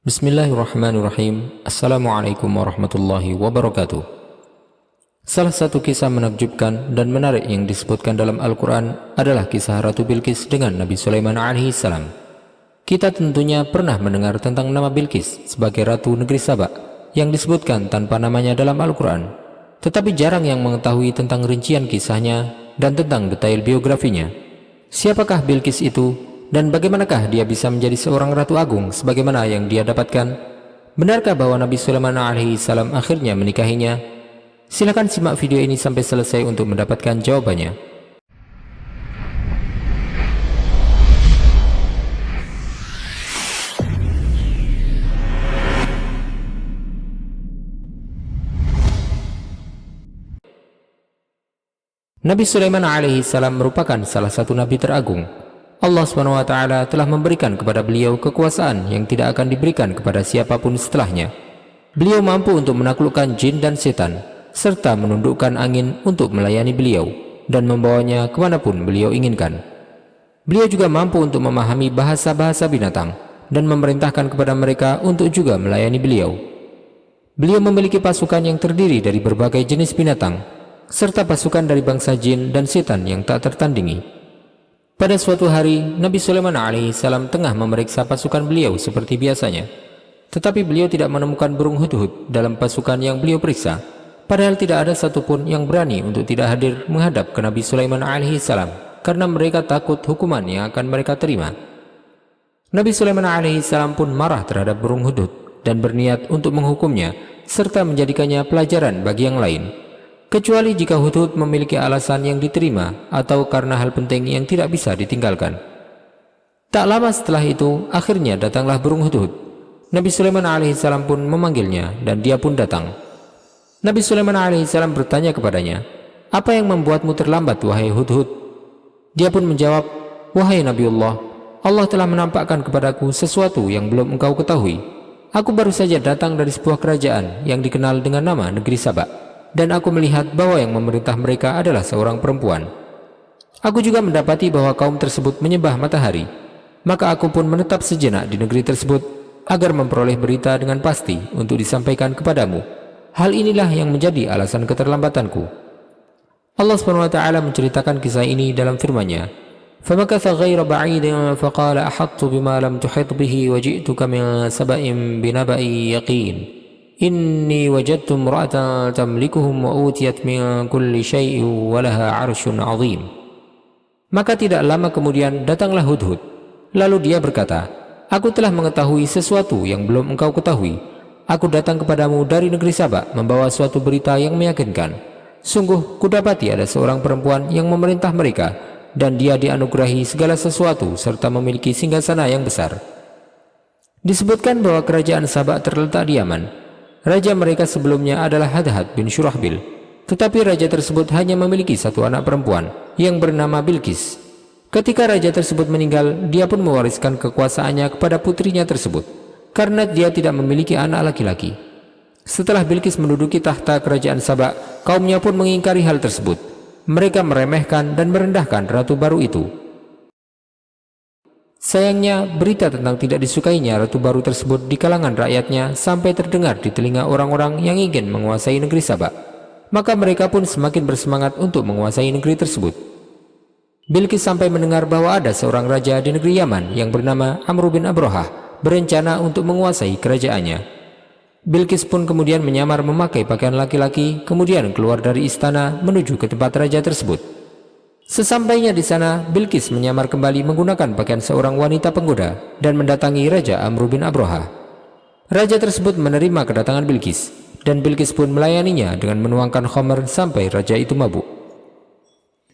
Bismillahirrahmanirrahim. Assalamualaikum warahmatullahi wabarakatuh. Salah satu kisah menakjubkan dan menarik yang disebutkan dalam Al-Quran adalah kisah Ratu Bilqis dengan Nabi Sulaiman alaihissalam. Kita tentunya pernah mendengar tentang nama Bilqis sebagai Ratu Negeri Saba yang disebutkan tanpa namanya dalam Al-Quran, tetapi jarang yang mengetahui tentang rincian kisahnya dan tentang detail biografinya. Siapakah Bilqis itu? Dan bagaimanakah dia bisa menjadi seorang ratu agung sebagaimana yang dia dapatkan? Benarkah bahwa Nabi Sulaiman alaihissalam akhirnya menikahinya? Silakan simak video ini sampai selesai untuk mendapatkan jawabannya. Nabi Sulaiman alaihissalam merupakan salah satu nabi teragung. Allah SWT telah memberikan kepada beliau kekuasaan yang tidak akan diberikan kepada siapapun setelahnya. Beliau mampu untuk menaklukkan jin dan setan, serta menundukkan angin untuk melayani beliau, dan membawanya kemanapun beliau inginkan. Beliau juga mampu untuk memahami bahasa-bahasa binatang, dan memerintahkan kepada mereka untuk juga melayani beliau. Beliau memiliki pasukan yang terdiri dari berbagai jenis binatang, serta pasukan dari bangsa jin dan setan yang tak tertandingi. Pada suatu hari, Nabi Sulaiman alaihissalam tengah memeriksa pasukan beliau seperti biasanya. Tetapi beliau tidak menemukan burung hudhud dalam pasukan yang beliau periksa. Padahal tidak ada satupun yang berani untuk tidak hadir menghadap ke Nabi Sulaiman alaihissalam, karena mereka takut hukuman yang akan mereka terima. Nabi Sulaiman alaihissalam pun marah terhadap burung hudhud dan berniat untuk menghukumnya, serta menjadikannya pelajaran bagi yang lain. Kecuali jika hudhud memiliki alasan yang diterima atau karena hal penting yang tidak bisa ditinggalkan. Tak lama setelah itu, akhirnya datanglah burung hudhud. Nabi Sulaiman alaihissalam pun memanggilnya dan dia pun datang. Nabi Sulaiman alaihissalam bertanya kepadanya, "Apa yang membuatmu terlambat, wahai hudhud?" Dia pun menjawab, "Wahai Nabiullah, Allah telah menampakkan kepadaku sesuatu yang belum engkau ketahui. Aku baru saja datang dari sebuah kerajaan yang dikenal dengan nama Negeri Saba. Dan aku melihat bahwa yang memerintah mereka adalah seorang perempuan. Aku juga mendapati bahwa kaum tersebut menyembah matahari. Maka aku pun menetap sejenak di negeri tersebut agar memperoleh berita dengan pasti untuk disampaikan kepadamu. Hal inilah yang menjadi alasan keterlambatanku." Allah SWT menceritakan kisah ini dalam firman-Nya, "Famakatha ghaira ba'idin faqala ahattu bima lam tuhit bihi wa ji'tuka min saba'in binaba'i yaqin. Inni wajadtu imra'atan tamlikuhum wa utiyat min kulli syai'in wa laha 'arsyun 'azim." Maka tidak lama kemudian datanglah hudhud. Lalu dia berkata, "Aku telah mengetahui sesuatu yang belum engkau ketahui. Aku datang kepadamu dari negeri Saba membawa suatu berita yang meyakinkan. Sungguh kudapati ada seorang perempuan yang memerintah mereka, dan dia dianugerahi segala sesuatu serta memiliki singgasana yang besar." Disebutkan bahwa kerajaan Saba terletak di Yaman. Raja mereka sebelumnya adalah Hadhad bin Syurahbil, tetapi raja tersebut hanya memiliki satu anak perempuan yang bernama Bilqis. Ketika raja tersebut meninggal, dia pun mewariskan kekuasaannya kepada putrinya tersebut, karena dia tidak memiliki anak laki-laki. Setelah Bilqis menduduki tahta kerajaan Saba, kaumnya pun mengingkari hal tersebut. Mereka meremehkan dan merendahkan ratu baru itu. Sayangnya, berita tentang tidak disukainya ratu baru tersebut di kalangan rakyatnya sampai terdengar di telinga orang-orang yang ingin menguasai negeri Saba. Maka mereka pun semakin bersemangat untuk menguasai negeri tersebut. Bilqis sampai mendengar bahwa ada seorang raja di negeri Yaman yang bernama Amr bin Abrahah berencana untuk menguasai kerajaannya. Bilqis pun kemudian menyamar memakai pakaian laki-laki, kemudian keluar dari istana menuju ke tempat raja tersebut. Sesampainya di sana, Bilqis menyamar kembali menggunakan pakaian seorang wanita penggoda dan mendatangi Raja Amr bin Abrahah. Raja tersebut menerima kedatangan Bilqis, dan Bilqis pun melayaninya dengan menuangkan khamr sampai raja itu mabuk.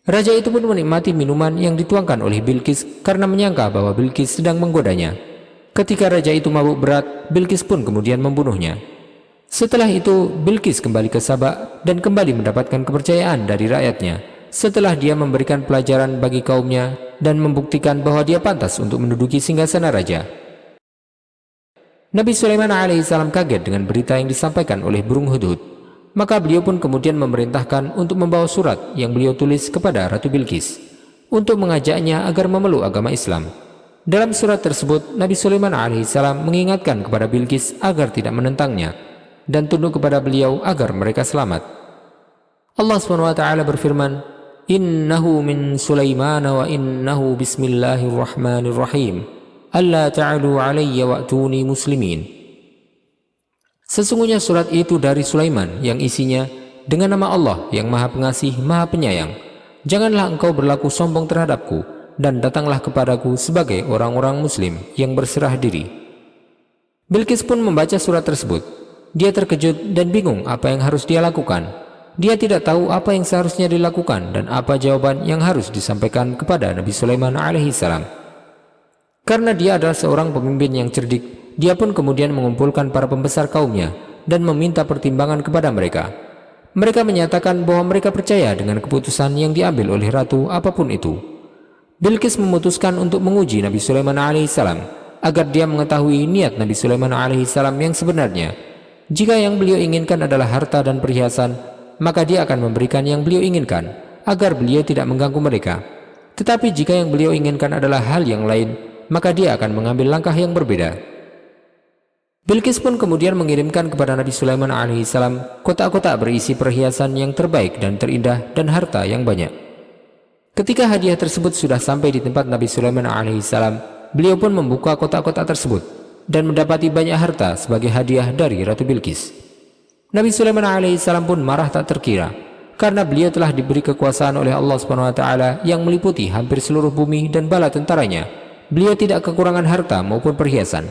Raja itu pun menikmati minuman yang dituangkan oleh Bilqis karena menyangka bahwa Bilqis sedang menggodanya. Ketika raja itu mabuk berat, Bilqis pun kemudian membunuhnya. Setelah itu, Bilqis kembali ke Saba dan kembali mendapatkan kepercayaan dari rakyatnya, setelah dia memberikan pelajaran bagi kaumnya dan membuktikan bahwa dia pantas untuk menduduki singgasana raja. Nabi Sulaiman alaihissalam kaget dengan berita yang disampaikan oleh burung hudhud. Maka beliau pun kemudian memerintahkan untuk membawa surat yang beliau tulis kepada Ratu Bilqis untuk mengajaknya agar memeluk agama Islam. Dalam surat tersebut, Nabi Sulaiman alaihissalam mengingatkan kepada Bilqis agar tidak menentangnya dan tunduk kepada beliau agar mereka selamat. Allah SWT berfirman, "Innahu min Sulaiman wa innahu bismillahirrahmanirrahim. Alla ta'alu alayya wa'tuni muslimin." Sesungguhnya surat itu dari Sulaiman yang isinya dengan nama Allah yang Maha Pengasih, Maha Penyayang. Janganlah engkau berlaku sombong terhadapku, dan datanglah kepadaku sebagai orang-orang muslim yang berserah diri. Bilqis pun membaca surat tersebut. Dia terkejut dan bingung apa yang harus dia lakukan. Dia tidak tahu apa yang seharusnya dilakukan dan apa jawaban yang harus disampaikan kepada Nabi Sulaiman alaihissalam. Karena dia adalah seorang pemimpin yang cerdik, dia pun kemudian mengumpulkan para pembesar kaumnya dan meminta pertimbangan kepada mereka. Mereka menyatakan bahwa mereka percaya dengan keputusan yang diambil oleh ratu apapun itu. Bilqis memutuskan untuk menguji Nabi Sulaiman alaihissalam agar dia mengetahui niat Nabi Sulaiman alaihissalam yang sebenarnya. Jika yang beliau inginkan adalah harta dan perhiasan, maka dia akan memberikan yang beliau inginkan agar beliau tidak mengganggu mereka. Tetapi jika yang beliau inginkan adalah hal yang lain, maka dia akan mengambil langkah yang berbeda. Bilqis pun kemudian mengirimkan kepada Nabi Sulaiman alaihissalam kotak-kotak berisi perhiasan yang terbaik dan terindah dan harta yang banyak. Ketika hadiah tersebut sudah sampai di tempat Nabi Sulaiman alaihissalam, beliau pun membuka kotak-kotak tersebut dan mendapati banyak harta sebagai hadiah dari Ratu Bilqis. Nabi Sulaiman alaihissalam pun marah tak terkira karena beliau telah diberi kekuasaan oleh Allah SWT yang meliputi hampir seluruh bumi dan bala tentaranya. Beliau tidak kekurangan harta maupun perhiasan.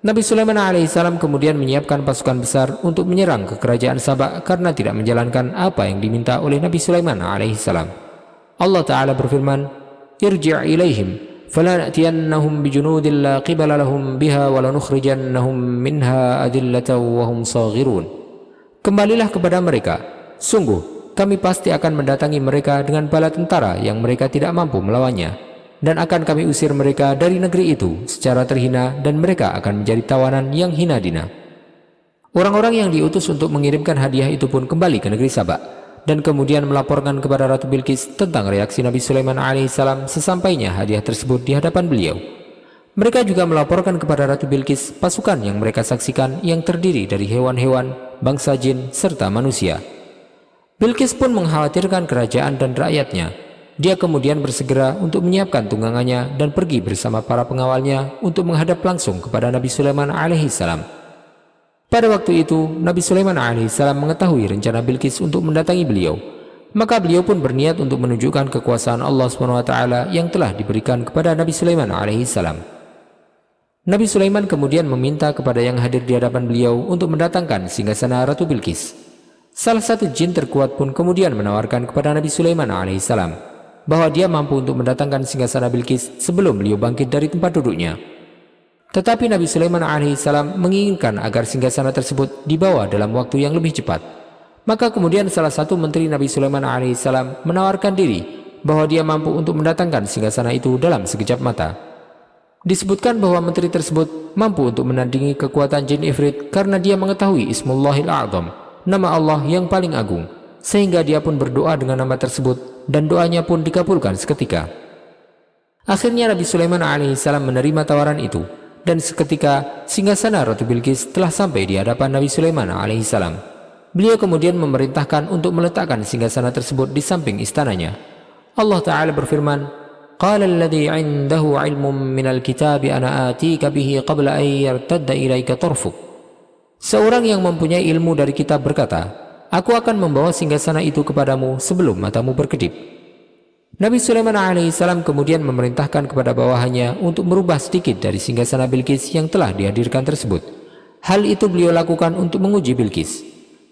Nabi Sulaiman alaihissalam kemudian menyiapkan pasukan besar untuk menyerang ke kerajaan Sabak karena tidak menjalankan apa yang diminta oleh Nabi Sulaiman alaihissalam. Allah Ta'ala berfirman, "Irji' ilaihim falana'tiyannahum bijunudin la qibala lahum biha walanukhrijannahum minha adillatan wa hum saghirun." Kembalilah kepada mereka. Sungguh, kami pasti akan mendatangi mereka dengan bala tentara yang mereka tidak mampu melawannya, dan akan kami usir mereka dari negeri itu secara terhina, dan mereka akan menjadi tawanan yang hina dina. Orang-orang yang diutus untuk mengirimkan hadiah itu pun kembali ke negeri Sabak dan kemudian melaporkan kepada Ratu Bilqis tentang reaksi Nabi Sulaiman alaihissalam sesampainya hadiah tersebut di hadapan beliau. Mereka juga melaporkan kepada Ratu Bilqis pasukan yang mereka saksikan yang terdiri dari hewan-hewan, bangsa jin, serta manusia. Bilqis pun mengkhawatirkan kerajaan dan rakyatnya. Dia kemudian bersegera untuk menyiapkan tunggangannya dan pergi bersama para pengawalnya untuk menghadap langsung kepada Nabi Sulaiman alaihissalam. Pada waktu itu, Nabi Sulaiman alaihissalam mengetahui rencana Bilqis untuk mendatangi beliau. Maka beliau pun berniat untuk menunjukkan kekuasaan Allah SWT yang telah diberikan kepada Nabi Sulaiman alaihissalam. Nabi Sulaiman kemudian meminta kepada yang hadir di hadapan beliau untuk mendatangkan singgasana Ratu Bilqis. Salah satu jin terkuat pun kemudian menawarkan kepada Nabi Sulaiman alaihissalam bahwa dia mampu untuk mendatangkan singgasana Bilqis sebelum beliau bangkit dari tempat duduknya. Tetapi Nabi Sulaiman alaihissalam menginginkan agar singgasana tersebut dibawa dalam waktu yang lebih cepat. Maka kemudian salah satu menteri Nabi Sulaiman alaihissalam menawarkan diri bahwa dia mampu untuk mendatangkan singgasana itu dalam sekejap mata. Disebutkan bahwa menteri tersebut mampu untuk menandingi kekuatan jin Ifrit karena dia mengetahui Ismullahil A'zam, nama Allah yang paling agung, sehingga dia pun berdoa dengan nama tersebut dan doanya pun dikabulkan seketika. Akhirnya Nabi Sulaiman alaihissalam menerima tawaran itu. Dan seketika singgasana Ratu Bilqis telah sampai di hadapan Nabi Sulaiman alaihissalam. Beliau kemudian memerintahkan untuk meletakkan singgasana tersebut di samping istananya. Allah Ta'ala berfirman, "Qala alladhi 'indahu 'ilmun minal kitabi ana atika bihi qabla an yartadda ilaika tarfuk." Seorang yang mempunyai ilmu dari kitab berkata, "Aku akan membawa singgasana itu kepadamu sebelum matamu berkedip." Nabi Sulaiman alaihissalam kemudian memerintahkan kepada bawahannya untuk merubah sedikit dari singgasana Bilqis yang telah dihadirkan tersebut. Hal itu beliau lakukan untuk menguji Bilqis.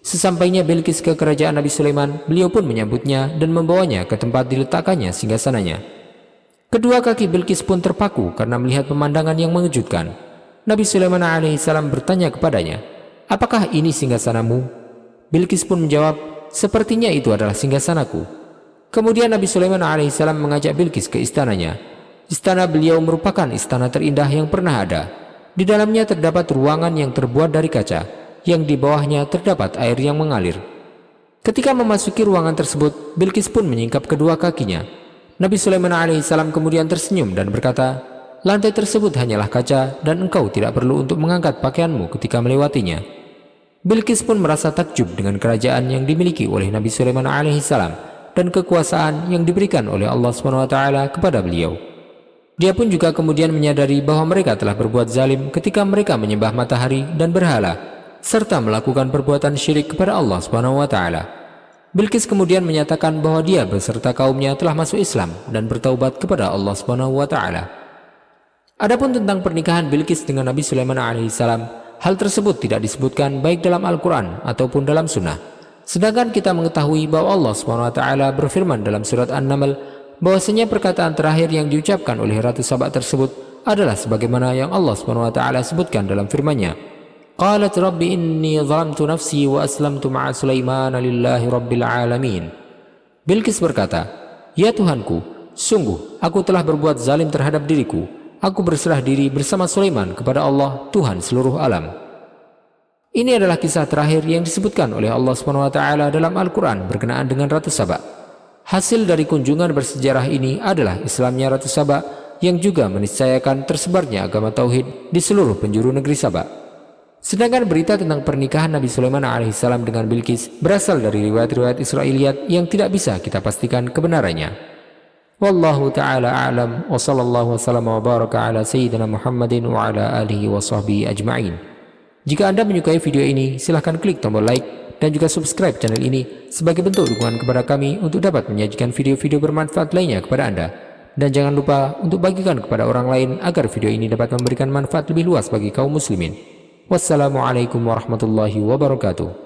Sesampainya Bilqis ke kerajaan Nabi Sulaiman, beliau pun menyambutnya dan membawanya ke tempat diletakkannya singgasananya. Kedua kaki Bilqis pun terpaku karena melihat pemandangan yang mengejutkan. Nabi Sulaiman alaihissalam bertanya kepadanya, "Apakah ini singgasanamu?" Bilqis pun menjawab, "Sepertinya itu adalah singgasanaku." Kemudian Nabi Sulaiman alaihissalam mengajak Bilqis ke istananya. Istana beliau merupakan istana terindah yang pernah ada. Di dalamnya terdapat ruangan yang terbuat dari kaca, yang di bawahnya terdapat air yang mengalir. Ketika memasuki ruangan tersebut, Bilqis pun menyingkap kedua kakinya. Nabi Sulaiman alaihissalam kemudian tersenyum dan berkata, Lantai tersebut hanyalah kaca dan engkau tidak perlu untuk mengangkat pakaianmu ketika melewatinya. Bilqis pun merasa takjub dengan kerajaan yang dimiliki oleh Nabi Sulaiman alaihissalam dan kekuasaan yang diberikan oleh Allah SWT kepada beliau. Dia pun juga kemudian menyadari bahwa mereka telah berbuat zalim ketika mereka menyembah matahari dan berhala, serta melakukan perbuatan syirik kepada Allah SWT. Bilqis kemudian menyatakan bahwa dia beserta kaumnya telah masuk Islam dan bertaubat kepada Allah SWT. Adapun tentang pernikahan Bilqis dengan Nabi Sulaiman alaihissalam, hal tersebut tidak disebutkan baik dalam Al-Quran ataupun dalam Sunnah. Sedangkan kita mengetahui bahwa Allah SWT berfirman dalam surat An-Naml bahwasanya perkataan terakhir yang diucapkan oleh Ratu Saba tersebut adalah sebagaimana yang Allah SWT sebutkan dalam firman-Nya. Qalat rabbi inni zalamtu nafsi wa aslamtu ma'a Sulaiman lillahi rabbil alamin. Bilqis berkata, "Ya Tuhanku, sungguh aku telah berbuat zalim terhadap diriku. Aku berserah diri bersama Sulaiman kepada Allah, Tuhan seluruh alam." Ini adalah kisah terakhir yang disebutkan oleh Allah SWT dalam Al-Quran berkenaan dengan Ratu Saba. Hasil dari kunjungan bersejarah ini adalah Islamnya Ratu Saba yang juga meniscayakan tersebarnya agama Tauhid di seluruh penjuru negeri Saba. Sedangkan berita tentang pernikahan Nabi Sulaiman alaihissalam dengan Bilqis berasal dari riwayat-riwayat Israiliyat yang tidak bisa kita pastikan kebenarannya. Wallahu ta'ala a'lam wa sallallahu wasallam wa baraka ala sayyidina Muhammadin wa ala alihi wa sahbihi ajma'in. Jika Anda menyukai video ini, silahkan klik tombol like dan juga subscribe channel ini sebagai bentuk dukungan kepada kami untuk dapat menyajikan video-video bermanfaat lainnya kepada Anda. Dan jangan lupa untuk bagikan kepada orang lain agar video ini dapat memberikan manfaat lebih luas bagi kaum muslimin. Wassalamualaikum warahmatullahi wabarakatuh.